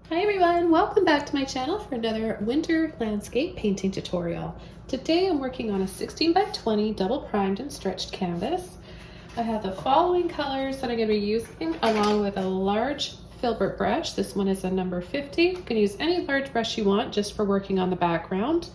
Hi everyone, welcome back to my channel for another winter landscape painting tutorial. Today I'm working on a 16 by 20 double primed and stretched canvas. I have the following colors that I'm going to be using along with a large filbert brush. This one is a number 50. You can use any large brush you want just for working on the background.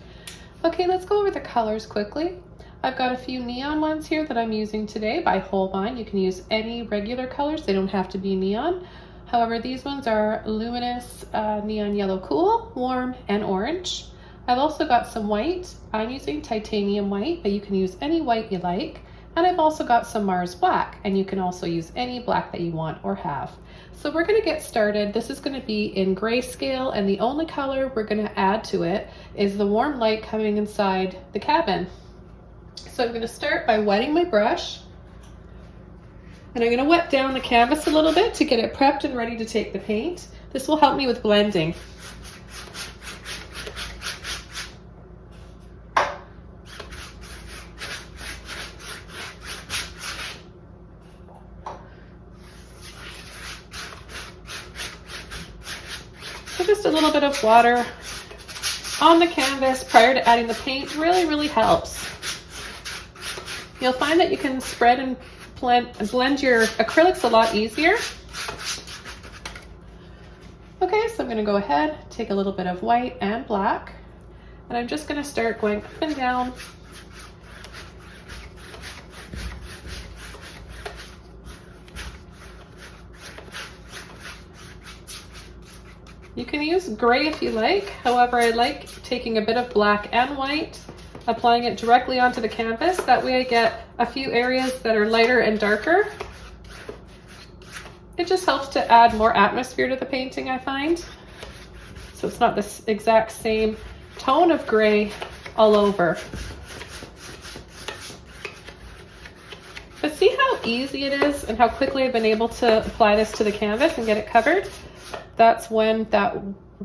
Okay, let's go over the colors quickly. I've got a few neon ones here that I'm using today by Holbein. You can use any regular colors, they don't have to be neon. However, these ones are luminous neon yellow cool, warm, and orange. I've also got some white. I'm using titanium white, but you can use any white you like. And I've also got some Mars black, and you can also use any black that you want or have. So we're gonna get started. This is gonna be in grayscale, and the only color we're gonna add to it is the warm light coming inside the cabin. So I'm gonna start by wetting my brush. And I'm going to wet down the canvas a little bit to get it prepped and ready to take the paint. This will help me with blending. So just a little bit of water on the canvas prior to adding the paint really helps. You'll find that you can spread and blend your acrylics a lot easier. Okay, so I'm going to go ahead, take a little bit of white and black, and I'm just going to start going up and down. You can use gray if you like. However, I like taking a bit of black and white, applying it directly onto the canvas. That way I get a few areas that are lighter and darker. It just helps to add more atmosphere to the painting, I find. So it's not this exact same tone of gray all over. But see how easy it is and how quickly I've been able to apply this to the canvas and get it covered? That's when that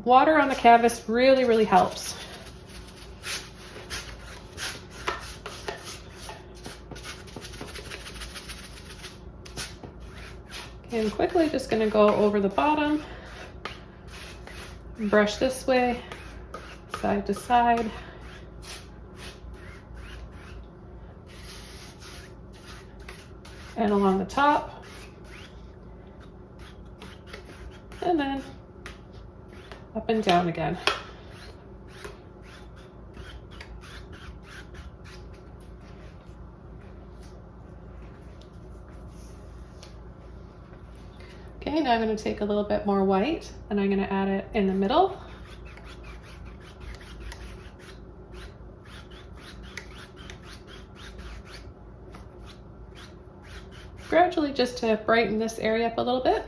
water on the canvas really helps. Okay, I'm quickly just going to go over the bottom, brush this way, side to side. And along the top. And then up and down again. Okay, now I'm going to take a little bit more white and I'm going to add it in the middle. Gradually, just to brighten this area up a little bit.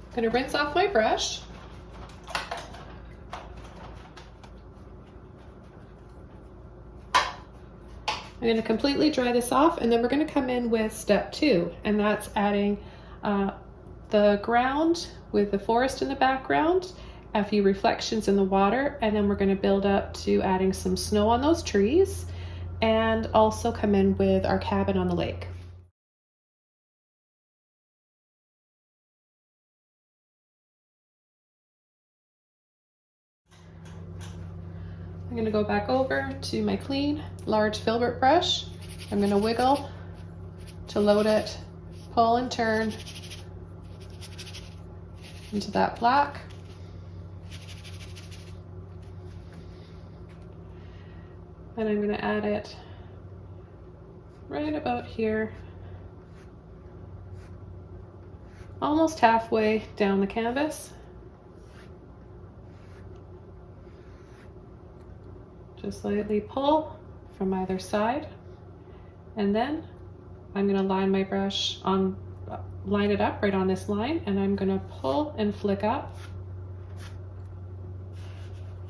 I'm going to rinse off my brush. I'm going to completely dry this off, and then we're going to come in with step 2, and that's adding the ground with the forest in the background, a few reflections in the water, and then we're going to build up to adding some snow on those trees, and also come in with our cabin on the lake. I'm going to go back over to my clean, large filbert brush. I'm going to wiggle to load it, pull and turn into that black. And I'm going to add it right about here, almost halfway down the canvas. Just lightly pull from either side, and then I'm going to line my brush on, line it up right on this line, and I'm going to pull and flick up.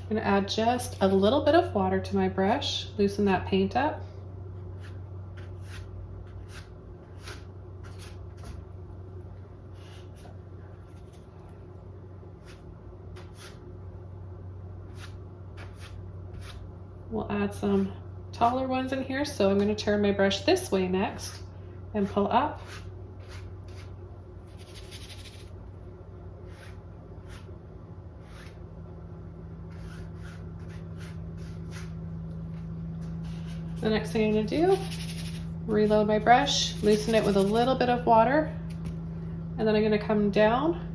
I'm going to add just a little bit of water to my brush, loosen that paint up. We'll add some taller ones in here, so I'm going to turn my brush this way next and pull up. The next thing I'm going to do, reload my brush, loosen it with a little bit of water, and then I'm going to come down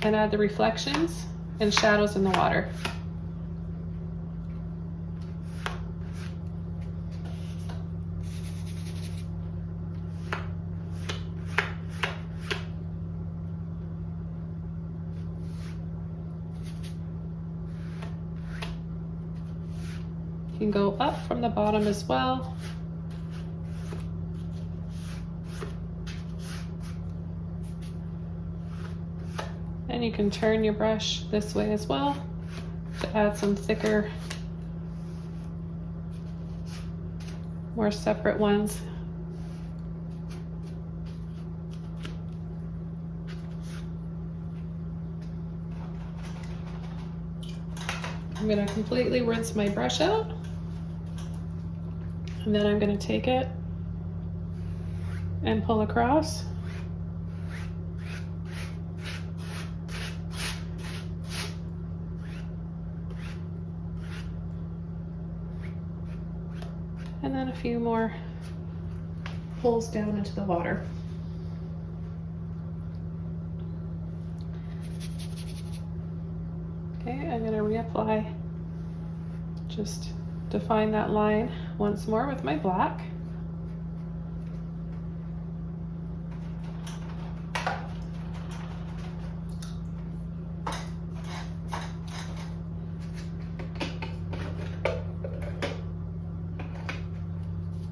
and add the reflections and shadows in the water. You can go up from the bottom as well. And you can turn your brush this way as well to add some thicker, more separate ones. I'm going to completely rinse my brush out. And then I'm going to take it and pull across. And then a few more pulls down into the water. Okay, I'm going to reapply, just define that line once more with my black.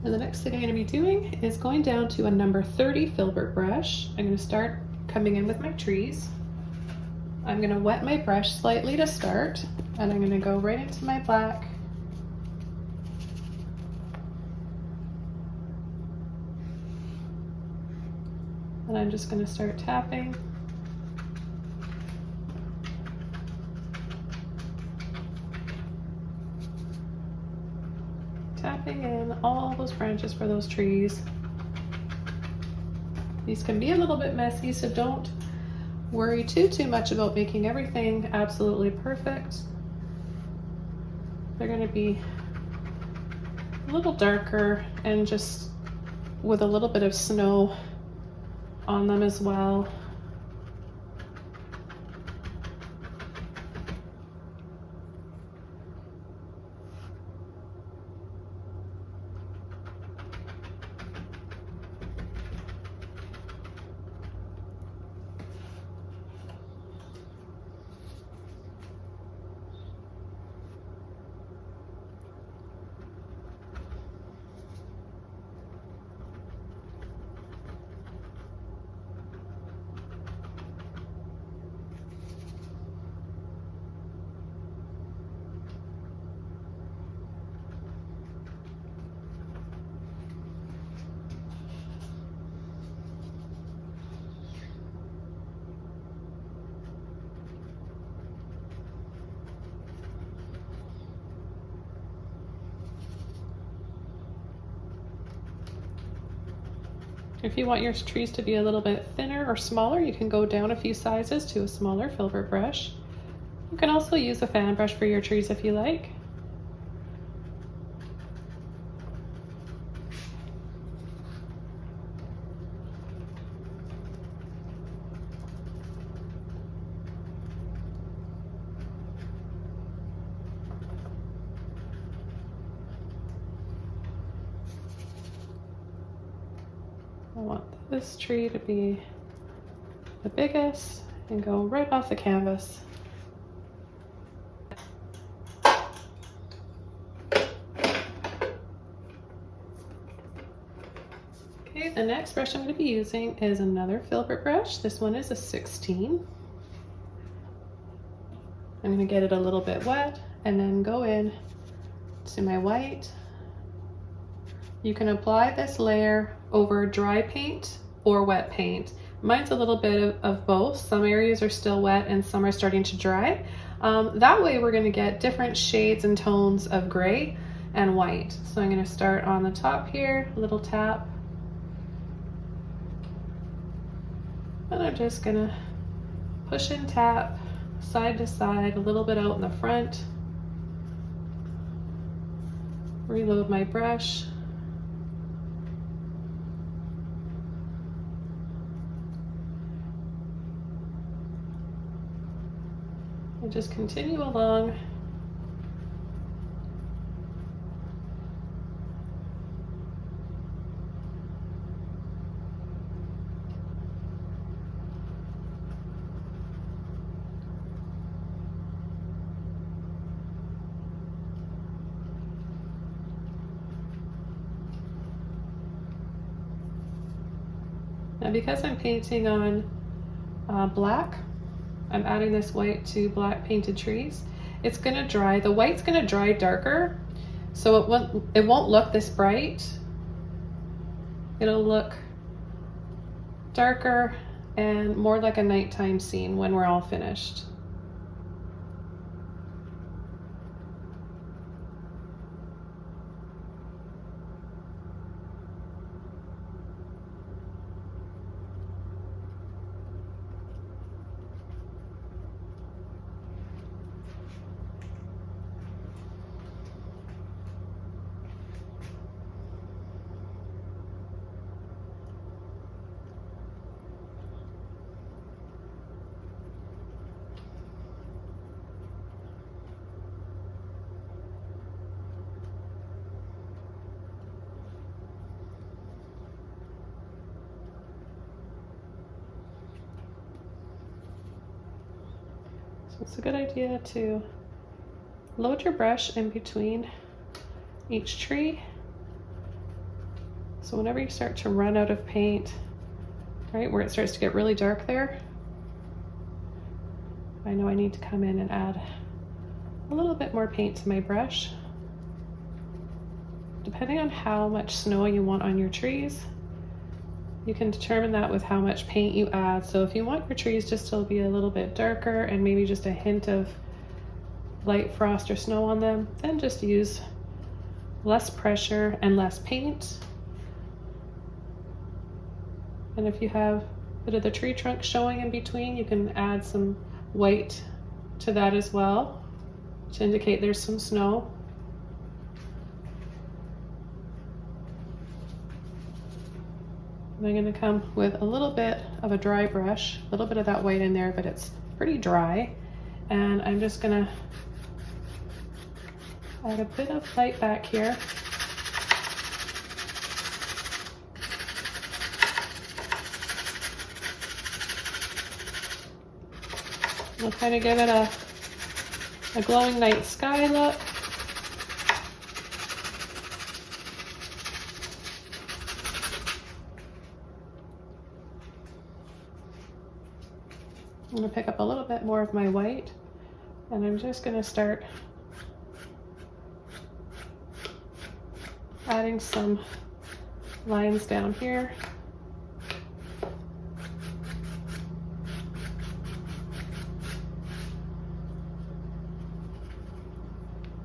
And the next thing I'm going to be doing is going down to a number 30 filbert brush. I'm going to start coming in with my trees. I'm going to wet my brush slightly to start, and I'm going to go right into my black. And I'm just going to start tapping. Tapping in all those branches for those trees. These can be a little bit messy, so don't worry too much about making everything absolutely perfect. They're going to be a little darker and just with a little bit of snow on them as well. If you want your trees to be a little bit thinner or smaller, you can go down a few sizes to a smaller filbert brush. You can also use a fan brush for your trees if you like. I want this tree to be the biggest and go right off the canvas. Okay, the next brush I'm going to be using is another filbert brush. This one is a 16. I'm going to get it a little bit wet and then go in to my white. You can apply this layer over dry paint or wet paint. Mine's a little bit of both. Some areas are still wet and some are starting to dry. That way we're going to get different shades and tones of gray. and white. So I'm going to start on the top here, a little tap. And I'm just going to push and tap side to side, a little bit out in the front. Reload my brush. And just continue along. Now because I'm painting on black, I'm adding this white to black painted trees. It's gonna dry, the white's gonna dry darker, so it won't look this bright. It'll look darker and more like a nighttime scene when we're all finished. It's a good idea to load your brush in between each tree. So whenever you start to run out of paint, right where it starts to get really dark there, I know I need to come in and add a little bit more paint to my brush. Depending on how much snow you want on your trees, you can determine that with how much paint you add. So if you want your trees just to be a little bit darker and maybe just a hint of light frost or snow on them, then just use less pressure and less paint. And if you have a bit of the tree trunk showing in between, you can add some white to that as well to indicate there's some snow. And I'm going to come with a little bit of a dry brush, a little bit of that white in there, but it's pretty dry. And I'm just going to add a bit of light back here. We'll kind of give it a glowing night sky look. I'm going to pick up a little bit more of my white, and I'm just going to start adding some lines down here.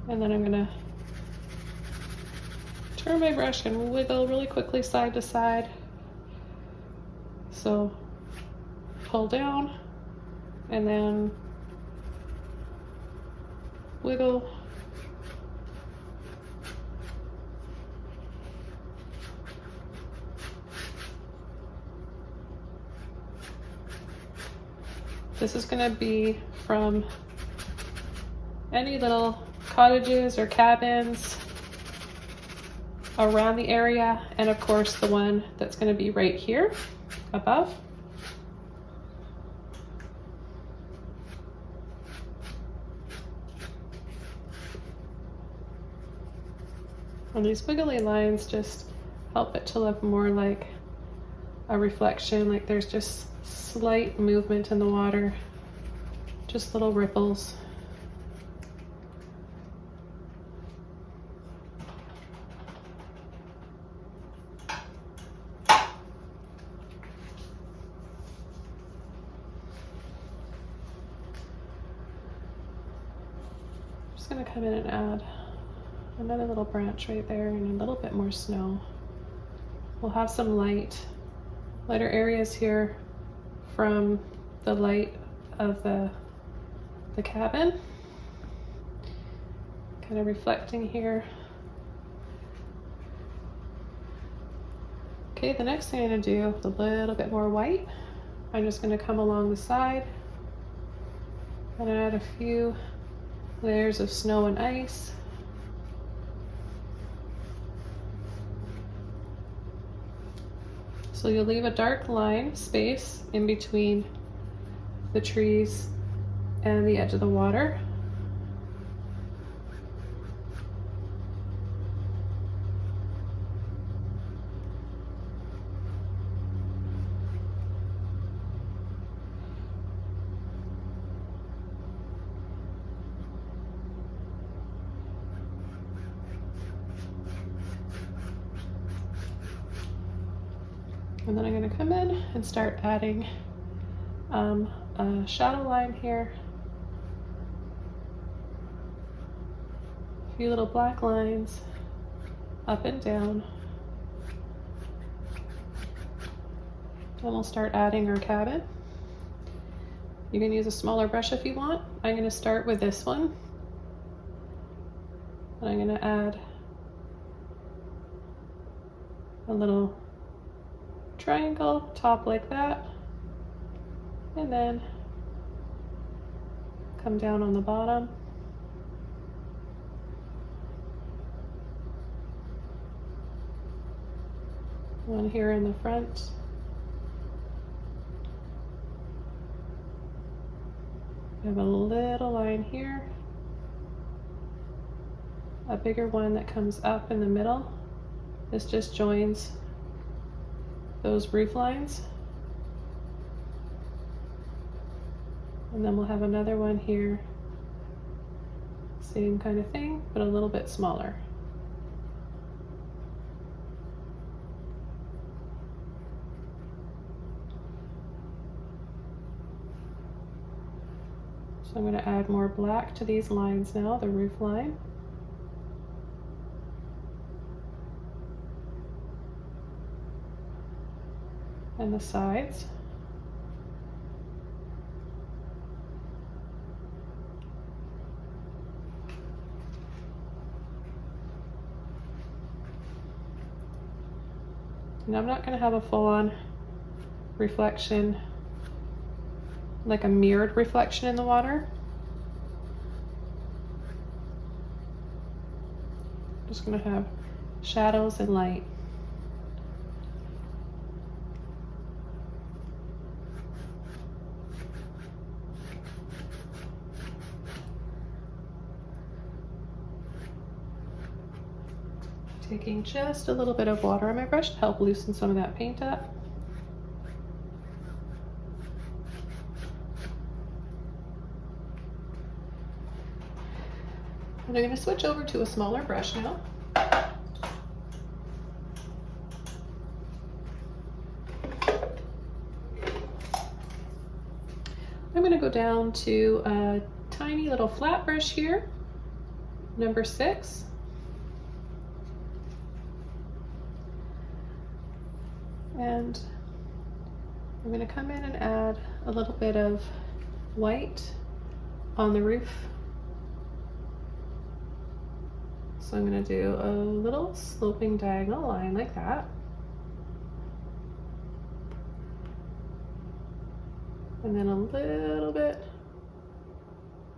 And then I'm going to turn my brush and wiggle really quickly side to side. So pull down and then wiggle. This is going to be from any little cottages or cabins around the area, and of course the one that's going to be right here above. And these wiggly lines just help it to look more like a reflection, like there's just slight movement in the water, just little ripples. Just gonna come in and add Another little branch right there and a little bit more snow. We'll have some lighter areas here from the light of the cabin. Kind of reflecting here. Okay, the next thing I'm gonna do with a little bit more white, I'm just gonna come along the side and add a few layers of snow and ice. So you'll leave a dark line space in between the trees and the edge of the water. And then I'm going to come in and start adding a shadow line here. A few little black lines up and down. And we'll start adding our cabin. You can use a smaller brush if you want. I'm going to start with this one. And I'm going to add a little triangle top like that, and then come down on the bottom. One here in the front. We have a little line here, a bigger one that comes up in the middle. This just joins those roof lines. And then we'll have another one here, same kind of thing, but a little bit smaller. So I'm going to add more black to these lines now, the roof line. And the sides. And I'm not going to have a full-on reflection, like a mirrored reflection in the water. Just going to have shadows and light. Taking just a little bit of water on my brush to help loosen some of that paint up. And I'm going to switch over to a smaller brush now. I'm going to go down to a tiny little flat brush here, number 6. And I'm going to come in and add a little bit of white on the roof. So I'm going to do a little sloping diagonal line like that. And then a little bit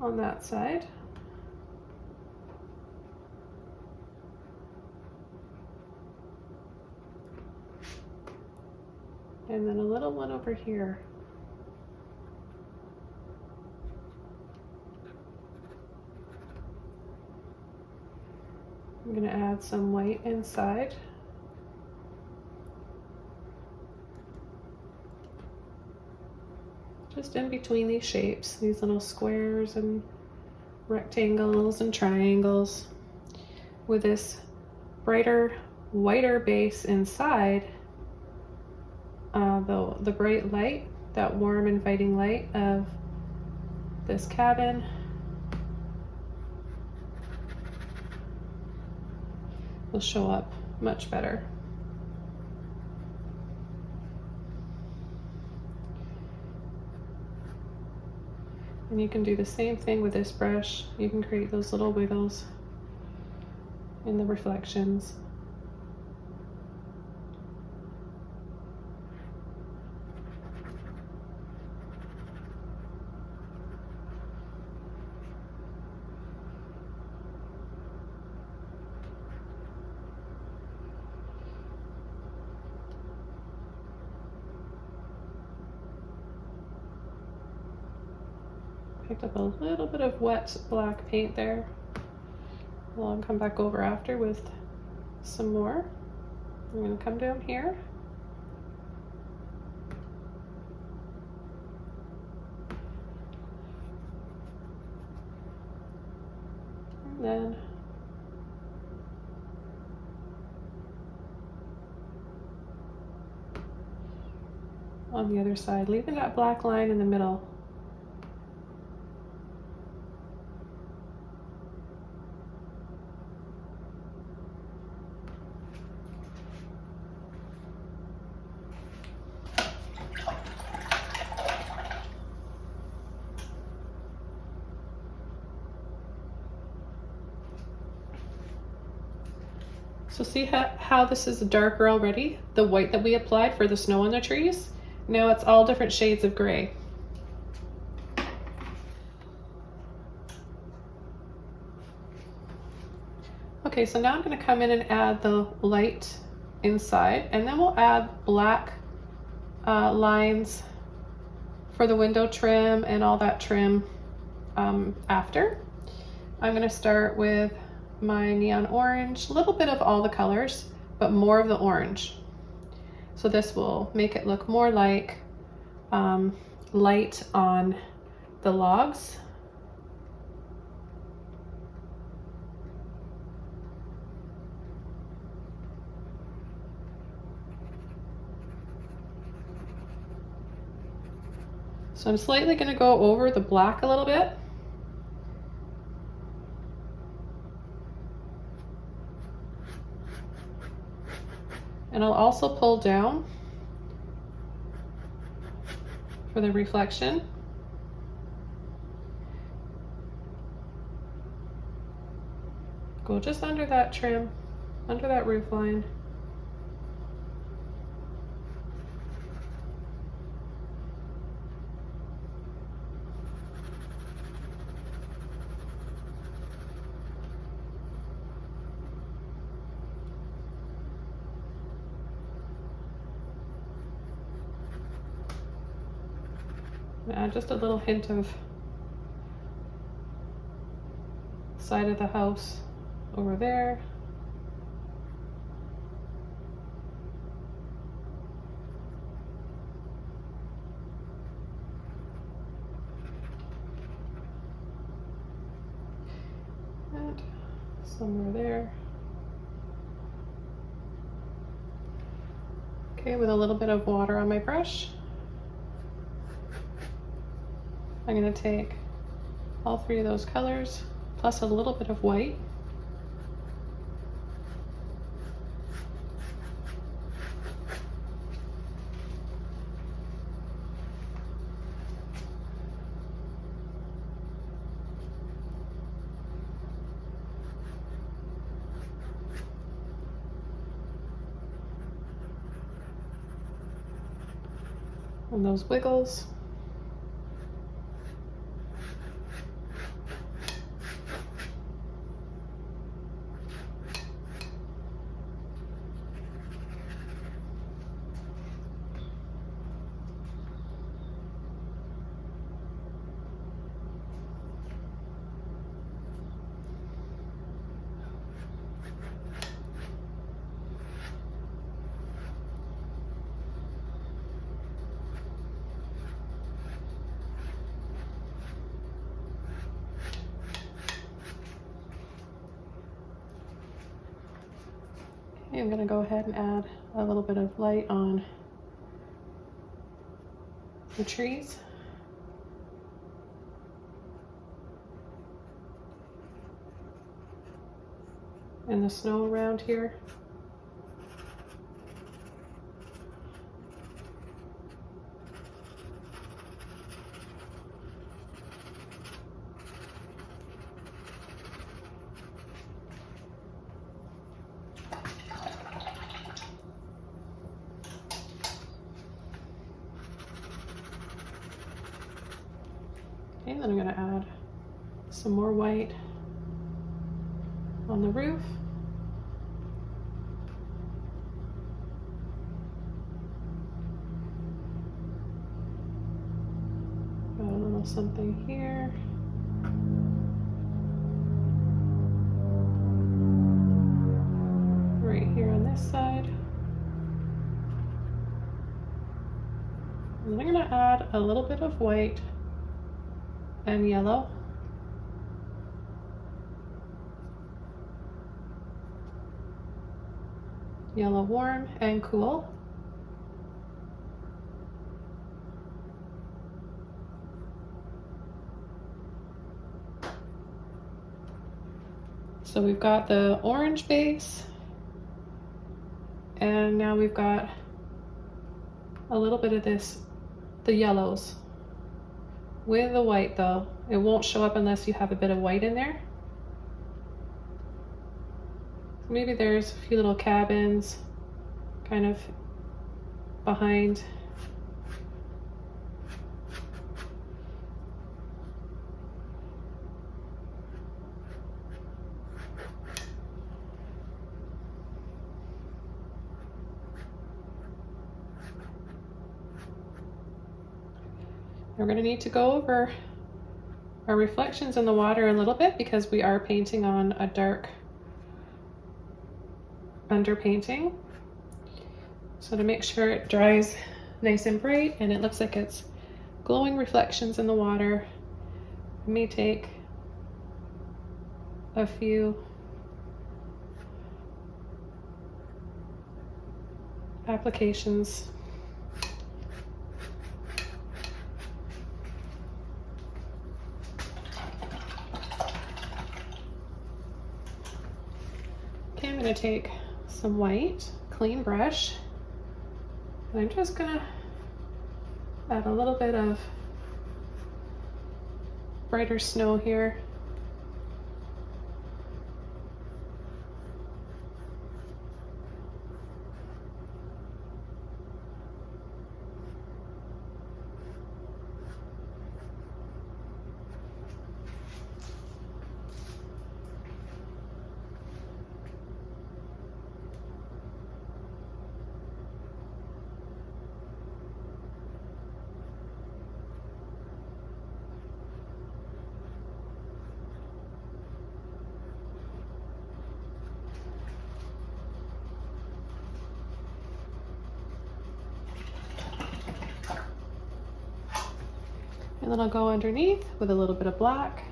on that side. And then a little one over here. I'm going to add some white inside. Just in between these shapes, these little squares and rectangles and triangles. With this brighter, whiter base inside, the bright light, that warm, inviting light of this cabin will show up much better. And you can do the same thing with this brush. You can create those little wiggles in the reflections. Picked up a little bit of wet black paint there. I'll come back over after with some more. I'm going to come down here. And then on the other side, leaving that black line in the middle. So see how this is darker already? The white that we applied for the snow on the trees? Now it's all different shades of gray. Okay, so now I'm going to come in and add the light inside, and then we'll add black lines for the window trim and all that trim after. I'm going to start with my neon orange, a little bit of all the colors, but more of the orange. So this will make it look more like light on the logs. So I'm slightly going to go over the black a little bit. And I'll also pull down for the reflection. Go just under that trim, under that roof line. Add just a little hint of side of the house over there. And somewhere there. Okay, with a little bit of water on my brush, I'm going to take all three of those colors plus a little bit of white. And those wiggles. I'm going to go ahead and add a little bit of light on the trees. and the snow around here. Okay, then I'm going to add some more white on the roof. Got a little something here. Right here on this side. And then I'm going to add a little bit of white and yellow. Yellow warm and cool. So we've got the orange base, and now we've got a little bit of this, the yellows with the white though. It won't show up unless you have a bit of white in there. Maybe there's a few little cabins kind of behind. We're going to need to go over our reflections in the water a little bit because we are painting on a dark underpainting. So to make sure it dries nice and bright and it looks like it's glowing reflections in the water, I may take a few applications. Okay, I'm going to take some white, clean brush, and I'm just going to add a little bit of brighter snow here. And then I'll go underneath with a little bit of black.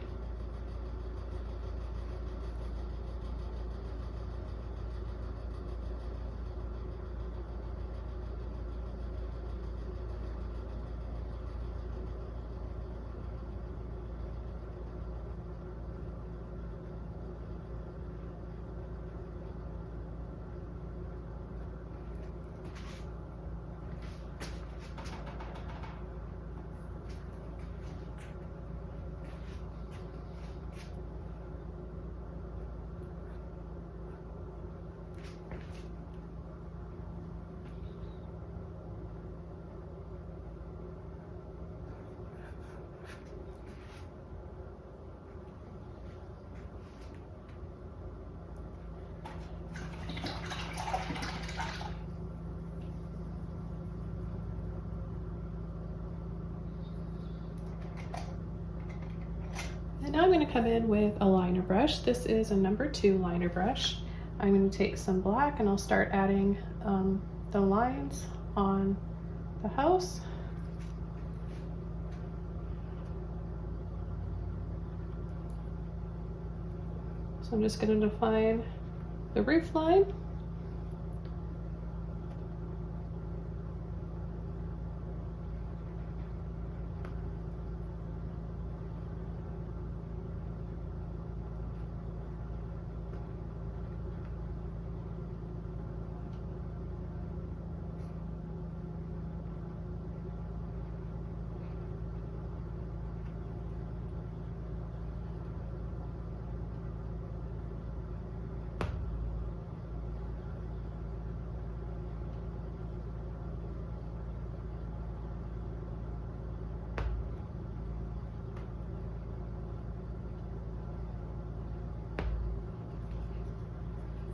And now I'm going to come in with a liner brush. This is a number 2 liner brush. I'm going to take some black and I'll start adding the lines on the house. So I'm just going to define the roof line.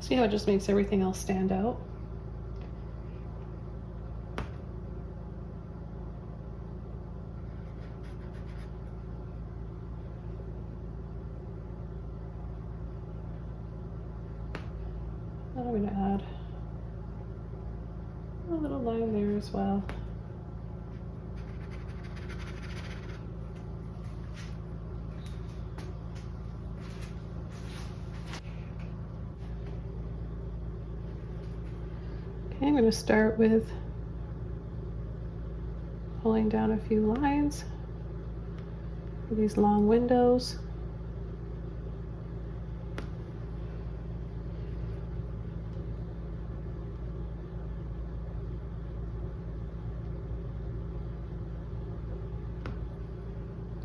See how it just makes everything else stand out? Then I'm going to add a little line there as well. Okay, I'm going to start with pulling down a few lines for these long windows.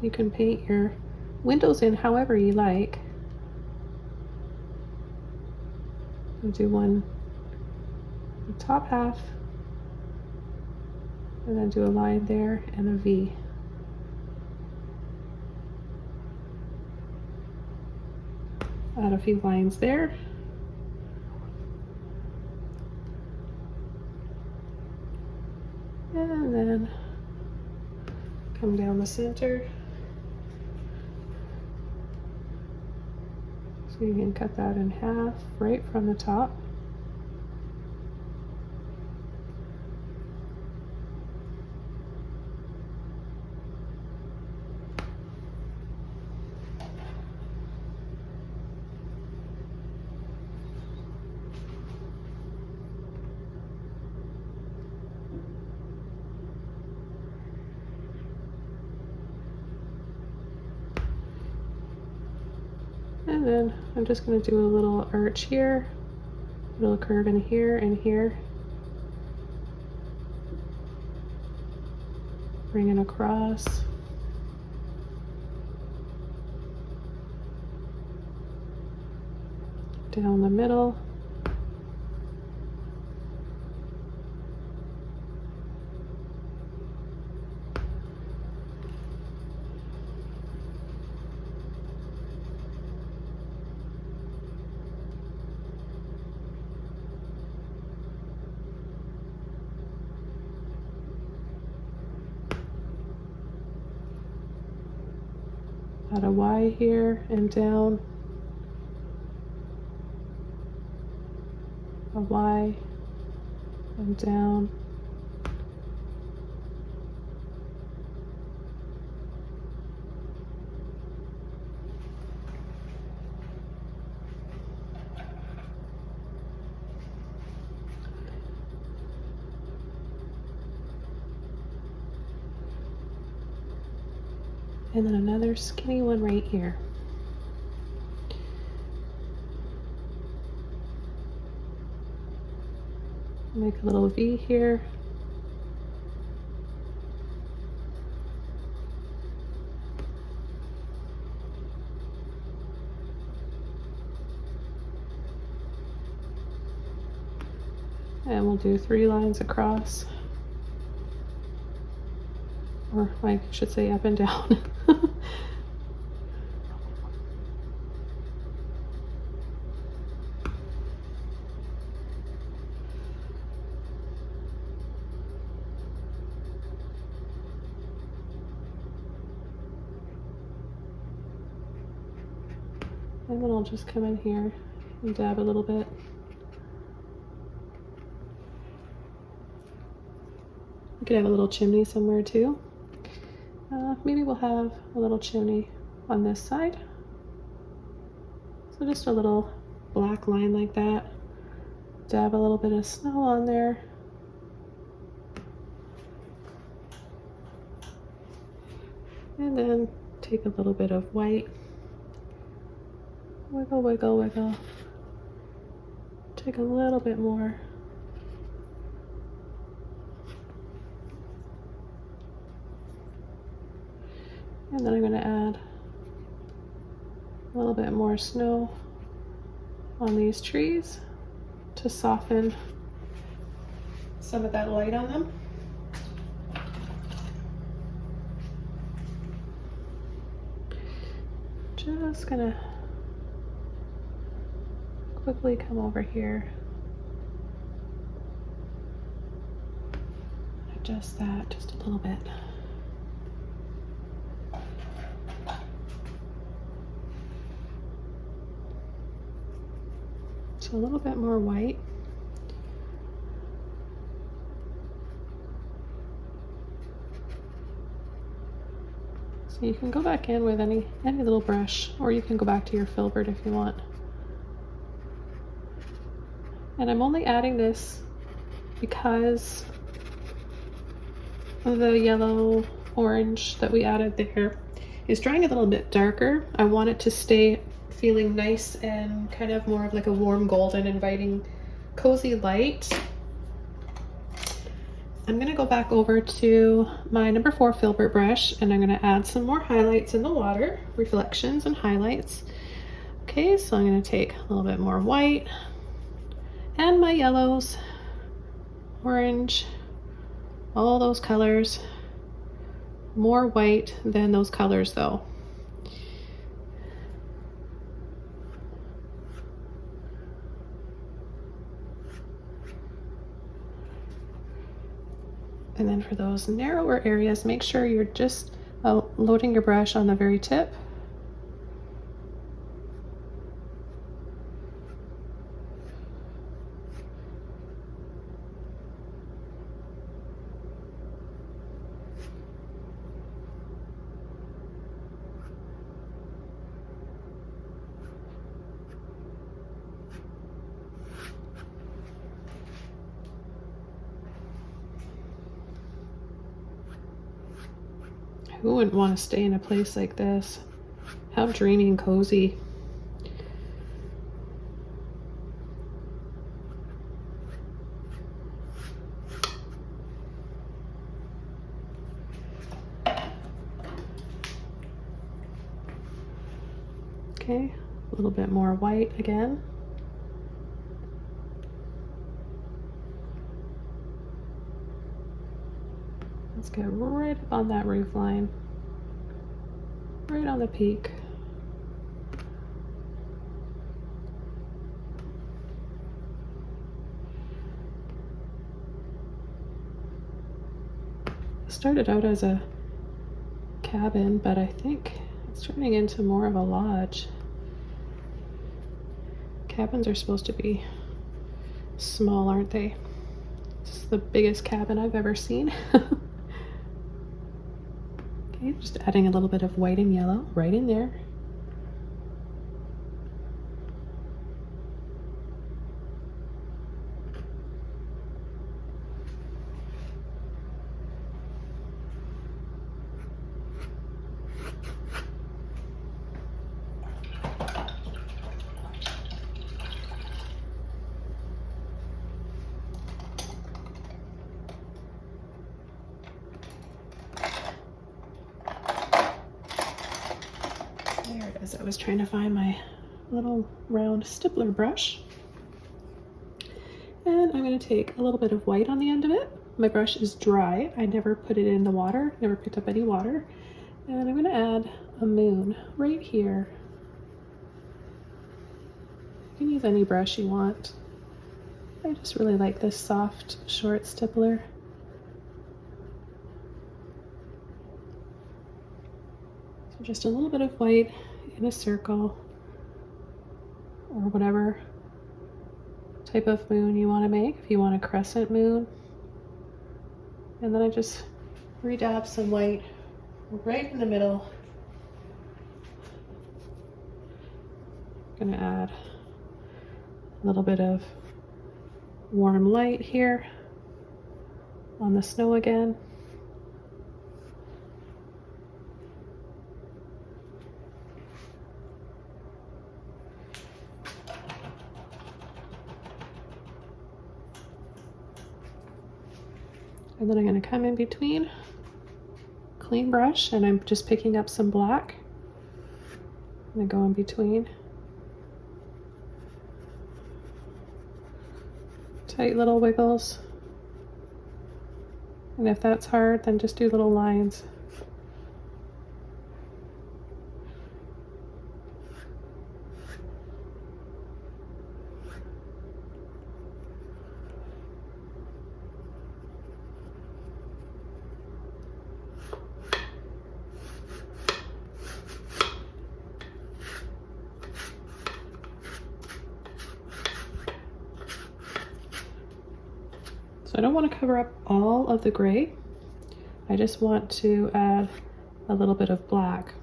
You can paint your windows in however you like. I'll do one the top half, and then do a line there and a V. Add a few lines there. And then come down the center. So you can cut that in half right from the top. And then I'm just going to do a little arch here, a little curve in here and here. Bring it across. Down the middle. Add a Y here and down, a Y and down, and then another skinny one right here. Make a little V here. And we'll do 3 lines across. Or I should say up and down. And then I'll just come in here and dab a little bit. We could have a little chimney somewhere too. Maybe we'll have a little chimney on this side. So just a little black line like that. Dab a little bit of snow on there. And then take a little bit of white. Wiggle, wiggle, wiggle. Take a little bit more. And then I'm going to add a little bit more snow on these trees to soften some of that light on them. Just going to quickly come over here, adjust that just a little bit. So a little bit more white. So you can go back in with any little brush, or you can go back to your filbert if you want. And I'm only adding this because the yellow orange that we added there is drying a little bit darker. I want it to stay feeling nice and kind of more of like a warm golden, inviting, cozy light. I'm gonna go back over to my number 4 filbert brush, and I'm gonna add some more highlights in the water, reflections and highlights. Okay, so I'm gonna take a little bit more white and my yellows, orange, all those colors. More white than those colors though. And then for those narrower areas, make sure you're just loading your brush on the very tip. Who wouldn't want to stay in a place like this? How dreamy and cozy. Okay, a little bit more white again. Let's get right up on that roof line, right on the peak. It started out as a cabin, but I think it's turning into more of a lodge. Cabins are supposed to be small, aren't they? This is the biggest cabin I've ever seen. Okay, just adding a little bit of white and yellow right in there. There it is. I was trying to find my little round stippler brush. And I'm going to take a little bit of white on the end of it. My brush is dry. I never put it in the water, never picked up any water. And I'm going to add a moon right here. You can use any brush you want. I just really like this soft, short stippler. So just a little bit of white in a circle, or whatever type of moon you want to make. If you want a crescent moon. And then I just redab some white right in the middle. I'm gonna add a little bit of warm light here on the snow again. And then I'm going to come in between, clean brush, and I'm just picking up some black. I'm going to go in between. Tight little wiggles. And if that's hard, then just do little lines. I don't want to cover up all of the gray. I just want to add a little bit of black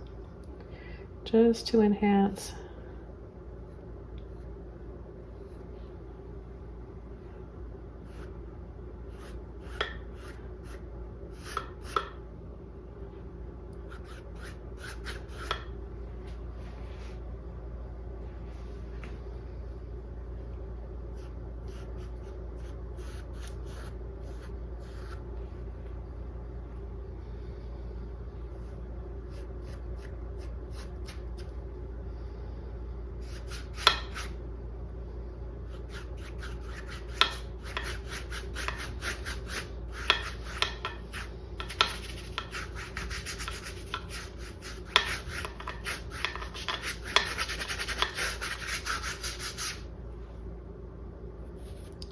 just to enhance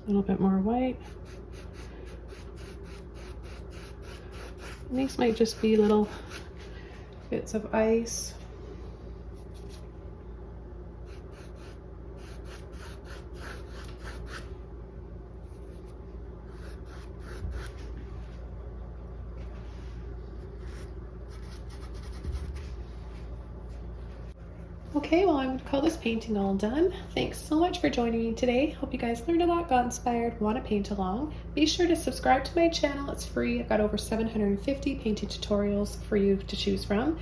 a little bit more white. And these might just be little bits of ice. Okay, well, I'm going to call this painting all done. Thanks so much for joining me today. Hope you guys learned a lot, got inspired, want to paint along. Be sure to subscribe to my channel. It's free. I've got over 750 painting tutorials for you to choose from.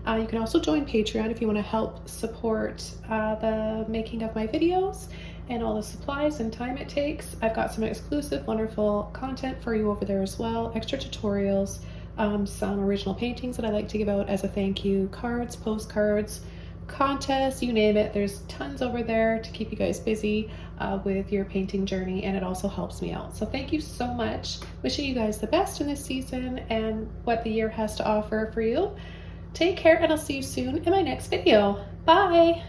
You can also join Patreon if you want to help support the making of my videos and all the supplies and time it takes. I've got some exclusive, wonderful content for you over there as well, extra tutorials, some original paintings that I like to give out as a thank you, cards, postcards, contests, you name it. There's tons over there to keep you guys busy with your painting journey, and it also helps me out. So thank you so much. Wishing you guys the best in this season and what the year has to offer for you. Take care, and I'll see you soon in my next video. Bye.